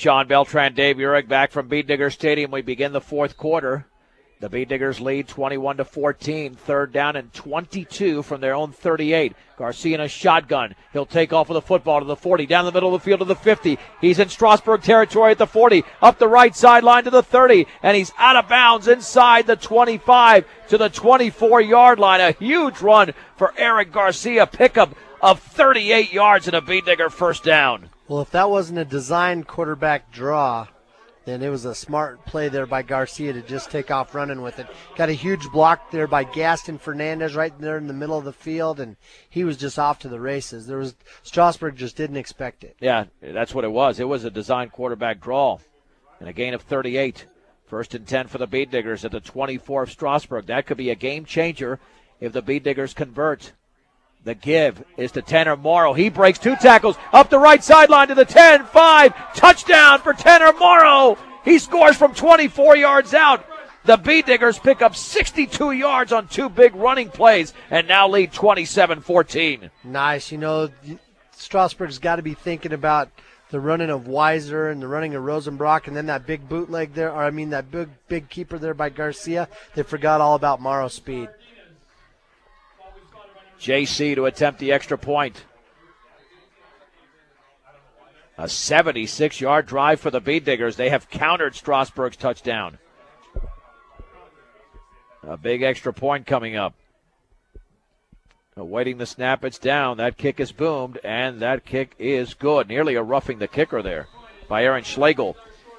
John Beltran, Dave Urich back from Bead Digger Stadium. We begin the fourth quarter. The Bead Diggers lead 21-14. Third down and 22 from their own 38. Garcia in a shotgun. He'll take off with the football to the 40, down the middle of the field to the 50. He's in Strasburg territory at the 40, up the right sideline to the 30, and he's out of bounds inside the 25 to the 24-yard line. A huge run for Eric Garcia. Pickup of 38 yards and a Bead Digger first down. Well, if that wasn't a designed quarterback draw, then it was a smart play there by Garcia to just take off running with it. Got a huge block there by Gaston Fernandez right there in the middle of the field, and he was just off to the races. Strasburg just didn't expect it. Yeah, that's what it was. It was a designed quarterback draw. And a gain of 38. First and 10 for the Bead Diggers at the 24 of Strasburg. That could be a game changer if the Bead Diggers convert. The give is to Tanner Morrow. He breaks 2 tackles up the right sideline to the 10-5. Touchdown for Tanner Morrow. He scores from 24 yards out. The Bead Diggers pick up 62 yards on 2 big running plays and now lead 27-14. Nice. Strasburg's got to be thinking about the running of Weiser and the running of Rosenbrock, and then that big bootleg there, that big keeper there by Garcia. They forgot all about Morrow's speed. JC to attempt the extra point. A 76-yard drive for the Bead Diggers. They have countered Strasburg's touchdown. A big extra point coming up. Awaiting the snap, it's down. That kick is boomed, and that kick is good. Nearly a roughing the kicker there by Aaron Schlegel.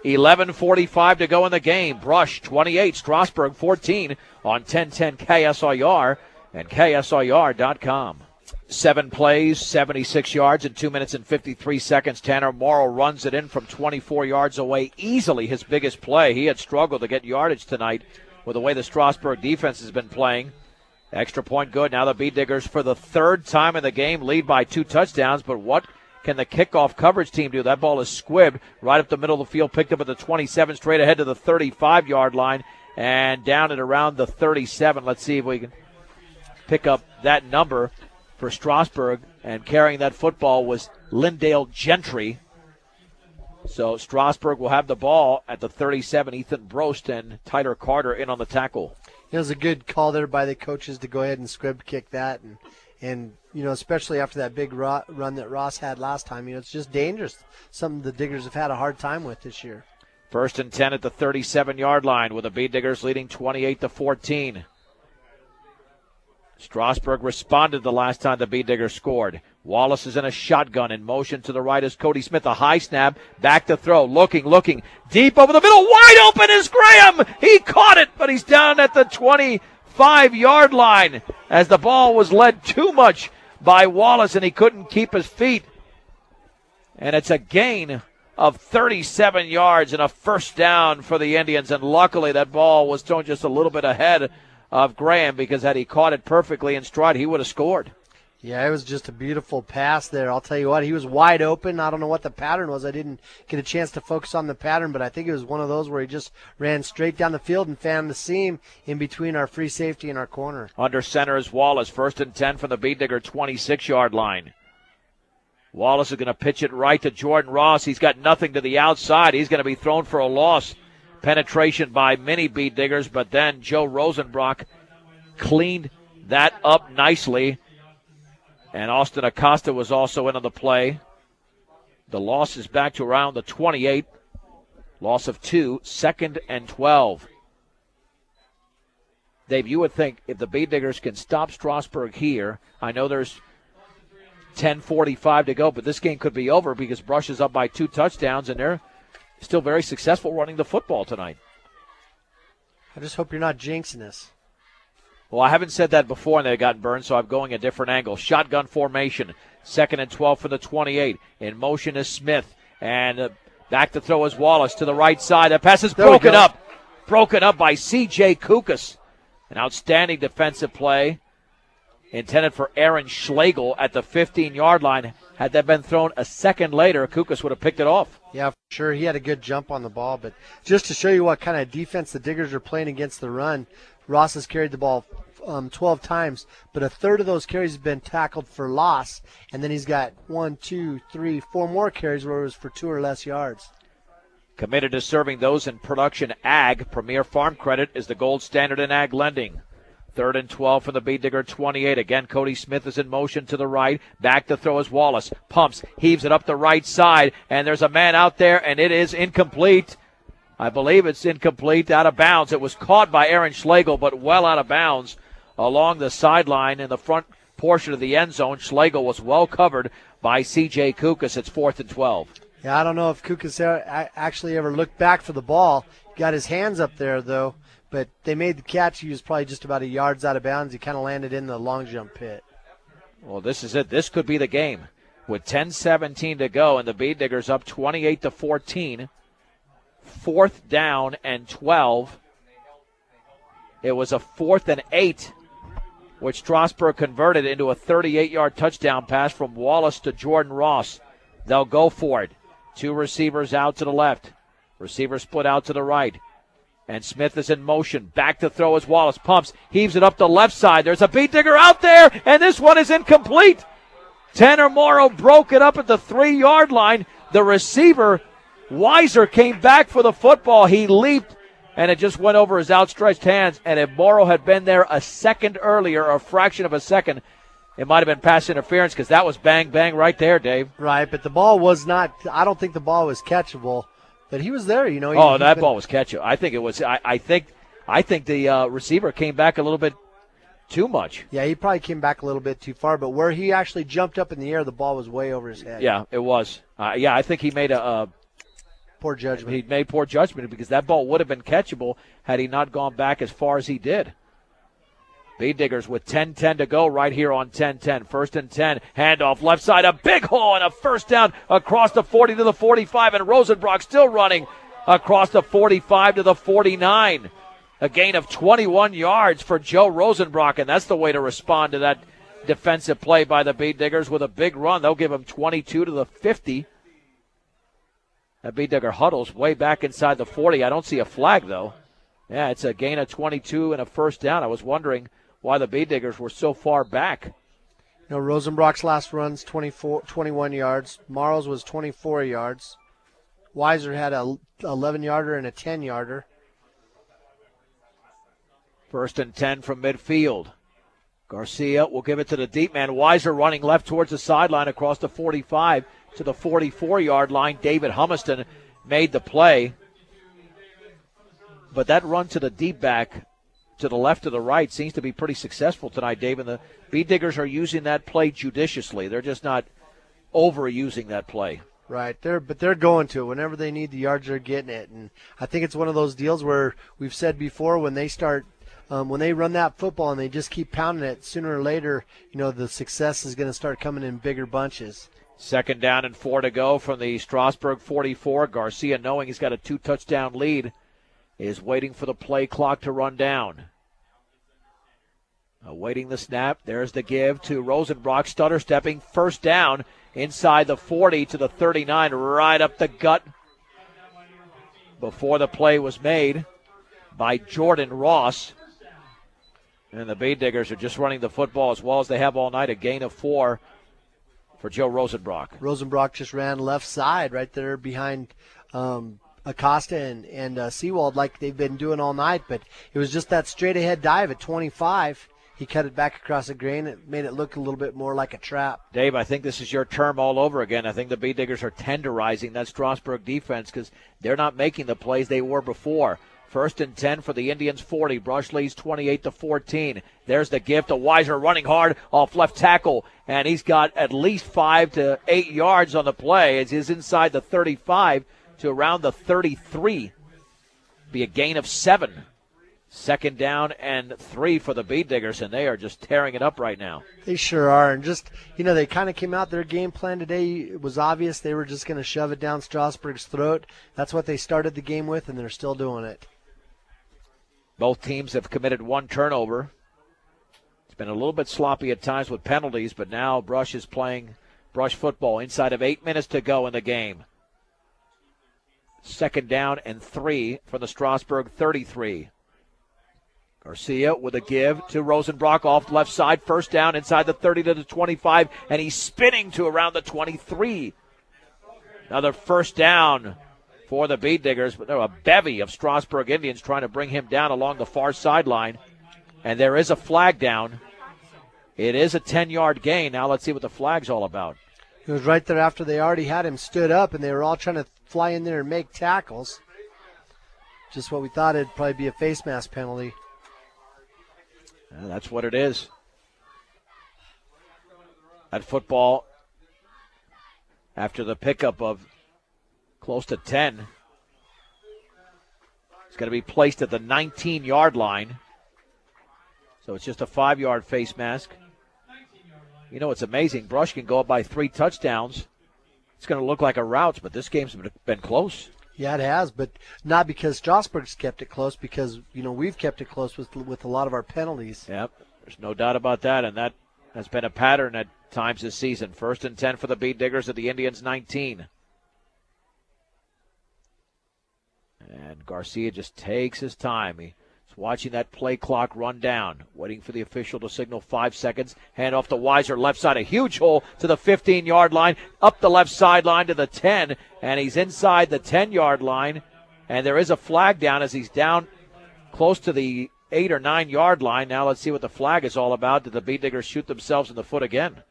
11:45 to go in the game. Brush 28, Strasburg 14 on 1010 KSIR. And KSIR.com. 7 plays, 76 yards in 2 minutes and 53 seconds. Tanner Morrow runs it in from 24 yards away. Easily his biggest play. He had struggled to get yardage tonight with the way the Strasburg defense has been playing. Extra point good. Now the Bead Diggers for the third time in the game lead by 2 touchdowns. But what can the kickoff coverage team do? That ball is squibbed right up the middle of the field, picked up at the 27, straight ahead to the 35-yard line, and down at around the 37. Let's see if we can pick up that number for Strasburg, and carrying that football was Lindale Gentry. So Strasburg will have the ball at the 37. Ethan Brost and Tyler Carter in on the tackle. It was a good call there by the coaches to go ahead and squib kick that, and especially after that big run that Ross had last time, it's just dangerous. Something the Diggers have had a hard time with this year. First and 10 at the 37-yard line with the Bead Diggers leading 28-14. Strasburg responded the last time the Bead Diggers scored. Wallace is in a shotgun in motion to the right as Cody Smith. A high snap, back to throw, looking, deep over the middle. Wide open is Graham. He caught it, but he's down at the 25-yard line as the ball was led too much by Wallace and he couldn't keep his feet. And it's a gain of 37 yards and a first down for the Indians. And luckily that ball was thrown just a little bit ahead of Graham, because had he caught it perfectly in stride, he would have scored. Yeah, it was just a beautiful pass there. I'll tell you what, he was wide open. I don't know what the pattern was. I didn't get a chance to focus on the pattern, but I think it was one of those where he just ran straight down the field and found the seam in between our free safety and our corner. Under center is Wallace. First and 10 from the Bead Digger 26-yard line. Wallace is going to pitch it right to Jordan Ross. He's got nothing to the outside. He's going to be thrown for a loss. Penetration by many Bead Diggers, but then Joe Rosenbrock cleaned that up nicely. And Austin Acosta was also in on the play. The loss is back to around the 28. Loss of 2, 2nd and 12. Dave, you would think if the Bead Diggers can stop Strasburg here, I know there's 10:45 to go, but this game could be over because Brush is up by 2 touchdowns, and they're still very successful running the football tonight. I just hope you're not jinxing this. Well, I haven't said that before and they've gotten burned, so I'm going a different angle. Shotgun formation, 2nd and 12 for the 28. In motion is Smith, and back to throw is Wallace to the right side. That pass is broken up by C.J. Kukas. An outstanding defensive play intended for Aaron Schlegel at the 15-yard line. Had that been thrown a second later, Kukas would have picked it off. Yeah, for sure. He had a good jump on the ball. But just to show you what kind of defense the Diggers are playing against the run, Ross has carried the ball 12 times, but a third of those carries have been tackled for loss. And then he's got 1, 2, 3, 4 more carries where it was for 2 or less yards. Committed to serving those in production ag. Premier Farm Credit is the gold standard in ag lending. 3rd and 12 from the Bead Digger 28. Again, Cody Smith is in motion to the right. Back to throw is Wallace. Pumps, heaves it up the right side, and there's a man out there, and it is incomplete. I believe it's incomplete, out of bounds. It was caught by Aaron Schlegel, but well out of bounds along the sideline in the front portion of the end zone. Schlegel was well covered by C.J. Kukas. It's 4th and 12. Yeah, I don't know if Kukas actually ever looked back for the ball. Got his hands up there, though, but they made the catch. He was probably just about a yards out of bounds. He kind of landed in the long jump pit. Well, this is it. This could be the game. With 10:17 to go, and the Bead Diggers up 28-14. 4th down and 12. It was a 4th and 8, which Strasburg converted into a 38-yard touchdown pass from Wallace to Jordan Ross. They'll go for it. 2 receivers out to the left. Receiver split out to the right. And Smith is in motion. Back to throw as Wallace pumps. Heaves it up the left side. There's a Bead Digger out there, and this one is incomplete. Tanner Morrow broke it up at the 3-yard line. The receiver, Weiser, came back for the football. He leaped, and it just went over his outstretched hands. And if Morrow had been there a second earlier, or a fraction of a second, it might have been pass interference, because that was bang, bang right there, Dave. Right, but the ball was not – I don't think the ball was catchable. But he was there, you know. Ball was catchable. I think it was. I think the receiver came back a little bit too much. Yeah, he probably came back a little bit too far. But where he actually jumped up in the air, the ball was way over his head. Yeah, it was. I think he made a poor judgment. He made poor judgment, because that ball would have been catchable had he not gone back as far as he did. Bead Diggers with 10:10 to go right here on 10:10. 1st and 10. Handoff left side. A big hole and a first down across the 40 to the 45. And Rosenbrock still running across the 45 to the 49. A gain of 21 yards for Joe Rosenbrock. And that's the way to respond to that defensive play by the Bead Diggers with a big run. They'll give him 22 to the 50. That Bead Digger huddles way back inside the 40. I don't see a flag, though. Yeah, it's a gain of 22 and a first down. I was wondering why the Bead Diggers were so far back. You know, Rosenbrock's last run's 21 yards. Morrow's was 24 yards. Weiser had a 11-yarder and a 10-yarder. 1st and 10 from midfield. Garcia will give it to the deep man. Weiser running left towards the sideline across the 45 to the 44-yard line. David Humiston made the play. But that run to the deep back to the left or the right seems to be pretty successful tonight, Dave. And the Bead Diggers are using that play judiciously. They're just not overusing that play. Right, but they're going to. Whenever they need the yards, they're getting it. And I think it's one of those deals where we've said before, when they start, when they run that football and they just keep pounding it, sooner or later, you know, the success is going to start coming in bigger bunches. 2nd down and 4 to go from the Strasburg 44. Garcia, knowing he's got a 2-touchdown lead, is waiting for the play clock to run down. Awaiting the snap. There's the give to Rosenbrock. Stutter stepping. 1st down inside the 40 to the 39. Right up the gut before the play was made by Jordan Ross. And the Bead Diggers are just running the football as well as they have all night. A gain of 4 for Joe Rosenbrock. Rosenbrock just ran left side right there behind Acosta and Seawald, like they've been doing all night. But it was just that straight-ahead dive at 25. He cut it back across the grain. It made it look a little bit more like a trap. Dave, I think this is your term all over again. I think the Bead Diggers are tenderizing that Strasburg defense because they're not making the plays they were before. 1st and 10 for the Indians 40. Brush leads 28-14. There's the gift. A Weiser running hard off left tackle, and he's got at least 5 to 8 yards on the play as he's inside the 35 to around the 33. Be a gain of 7. 2nd down and 3 for the Bead Diggers, and they are just tearing it up right now. They sure are. And just, you know, they kind of came out, their game plan today, it was obvious they were just going to shove it down Strasburg's throat. That's what they started the game with, and they're still doing it. Both teams have committed 1 turnover. It's been a little bit sloppy at times with penalties, but now Brush is playing Brush football inside of 8 minutes to go in the game. 2nd down and 3 from the Strasburg 33. Garcia with a give to Rosenbrock off left side. 1st down inside the 30 to the 25, and he's spinning to around the 23. Another 1st down for the Bead Diggers, but there are a bevy of Strasburg Indians trying to bring him down along the far sideline. And there is a flag down. It is a 10-yard gain. Now let's see what the flag's all about. It was right there after they already had him stood up, and they were all trying to fly in there and make tackles. Just what we thought it'd probably be a face mask penalty. That's what it is. That football, after the pickup of close to 10, it's going to be placed at the 19-yard line. So it's just a 5-yard face mask. You know, it's amazing. Brush can go up by 3 touchdowns. It's going to look like a rout, but this game's been close. Yeah, it has, but not because Strasburg's kept it close, because, you know, we've kept it close with a lot of our penalties. Yep, there's no doubt about that, and that has been a pattern at times this season. 1st and 10 for the Bead Diggers at the Indians' 19. And Garcia just takes his time. He's watching that play clock run down, waiting for the official to signal 5 seconds. Hand off to Weiser, left side, a huge hole to the 15-yard line, up the left sideline to the 10, and he's inside the 10-yard line. And there is a flag down as he's down close to the 8 or 9-yard line. Now let's see what the flag is all about. Did the Bead Diggers shoot themselves in the foot again?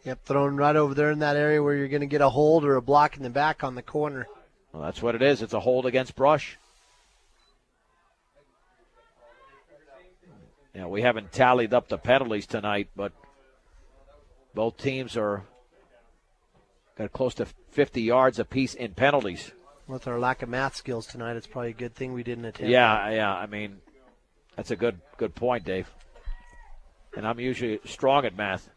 Yep, thrown right over there in that area where you're going to get a hold or a block in the back on the corner. Well, that's what it is. It's a hold against Brush. Yeah, we haven't tallied up the penalties tonight, but both teams are got close to 50 yards apiece in penalties. With our lack of math skills tonight, it's probably a good thing we didn't attempt. Yeah. I mean, that's a good point, Dave. And I'm usually strong at math.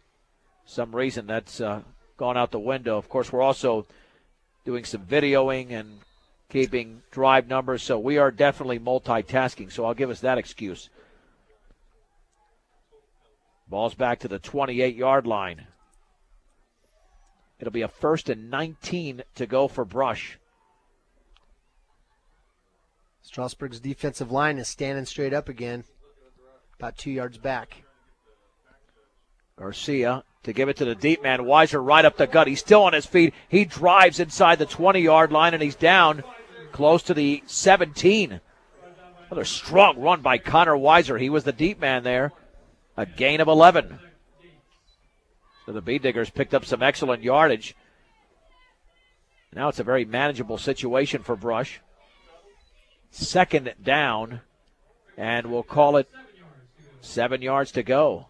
Some reason that's gone out the window. Of course, we're also doing some videoing and keeping drive numbers, so we are definitely multitasking, so I'll give us that excuse. Ball's back to the 28-yard line. It'll be a 1st and 19 to go for Brush. Strasburg's defensive line is standing straight up again, about 2 yards back. Garcia to give it to the deep man. Weiser right up the gut. He's still on his feet. He drives inside the 20-yard line, and he's down close to the 17. Another strong run by Connor Weiser. He was the deep man there. A gain of 11. So the Bead Diggers picked up some excellent yardage. Now it's a very manageable situation for Brush. 2nd down, and we'll call it 7 yards to go.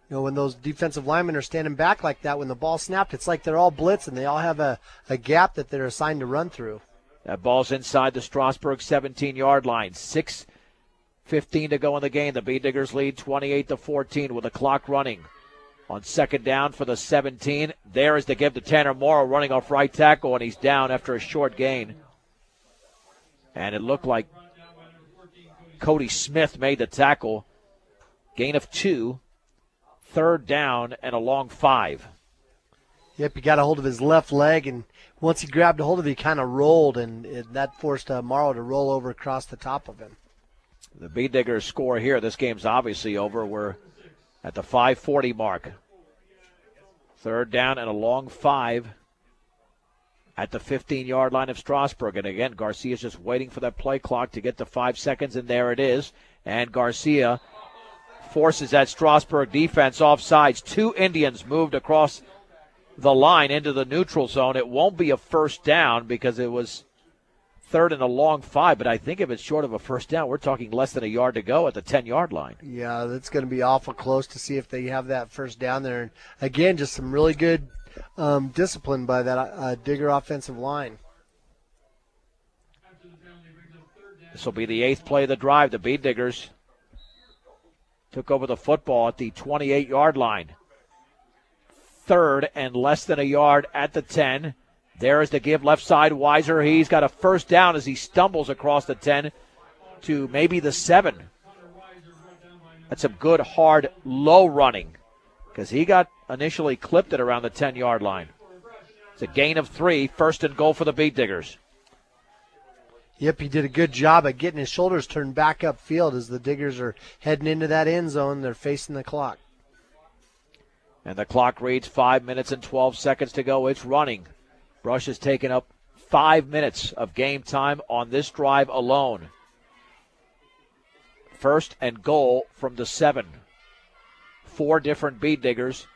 You know, when those defensive linemen are standing back like that, when the ball snapped, it's like they're all blitzing. They all have a gap that they're assigned to run through. That ball's inside the Strasburg 17-yard line. 6:15 to go in the game. The Bead Diggers lead 28-14 with the clock running. On 2nd down for the 17. There is the give to Tanner Morrow running off right tackle, and he's down after a short gain. And it looked like Cody Smith made the tackle. Gain of 2. 3rd down and a long 5. Yep, he got a hold of his left leg, and once he grabbed a hold of it, he kind of rolled, and that forced Morrow to roll over across the top of him. The Bead Diggers score here. This game's obviously over. We're at the 5:40 mark. 3rd down and a long 5 at the 15-yard line of Strasburg. And again, Garcia's just waiting for that play clock to get to 5 seconds, and there it is. And Garcia forces that Strasburg defense offsides. 2 Indians moved across the line into the neutral zone. It won't be a 1st down because it was 3rd and a long 5, but I think if it's short of a 1st down, we're talking less than a yard to go at the 10-yard line. Yeah, that's going to be awful close to see if they have that 1st down there. And again, just some really good discipline by that Digger offensive line. This will be the 8th play of the drive. The Bead Diggers took over the football at the 28-yard line. 3rd and less than a yard at the 10. There is the give left side. Weiser, he's got a 1st down as he stumbles across the 10 to maybe the 7. That's some good, hard, low running because he got initially clipped at around the 10-yard line. It's a gain of 3, 1st and goal for the Bead Diggers. Yep, he did a good job at getting his shoulders turned back upfield as the Diggers are heading into that end zone. They're facing the clock. And the clock reads 5 minutes and 12 seconds to go. It's running. Brush has taken up 5 minutes of game time on this drive alone. First and goal from the 7. 4 different bead diggers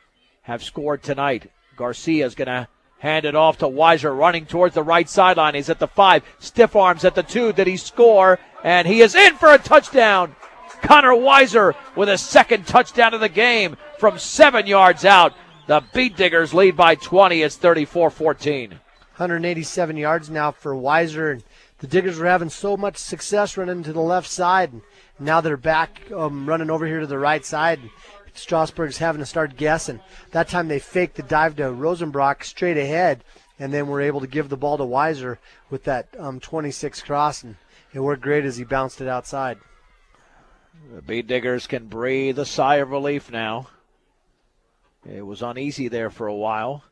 have scored tonight. Garcia's going to hand it off to Weiser, running towards the right sideline. He's at the 5. Stiff arms at the 2. Did he score? And he is in for a touchdown. Connor Weiser with a second touchdown of the game from 7 yards out. The bead diggers lead by 20. It's 34-14. 187 yards now for Weiser. And the diggers were having so much success running to the left side. And now they're back running over here to the right side. Strasburg's having to start guessing. That time they faked the dive to Rosenbrock straight ahead, and then were able to give the ball to Weiser with that 26 cross, and it worked great as he bounced it outside. The bead diggers can breathe a sigh of relief now. It was uneasy there for a while.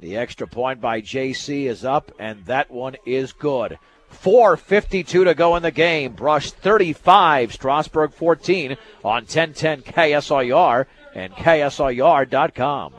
The extra point by JC is up, and that one is good. 4:52 to go in the game. Brush 35, Strasburg 14 on 1010 KSIR and KSIR.com.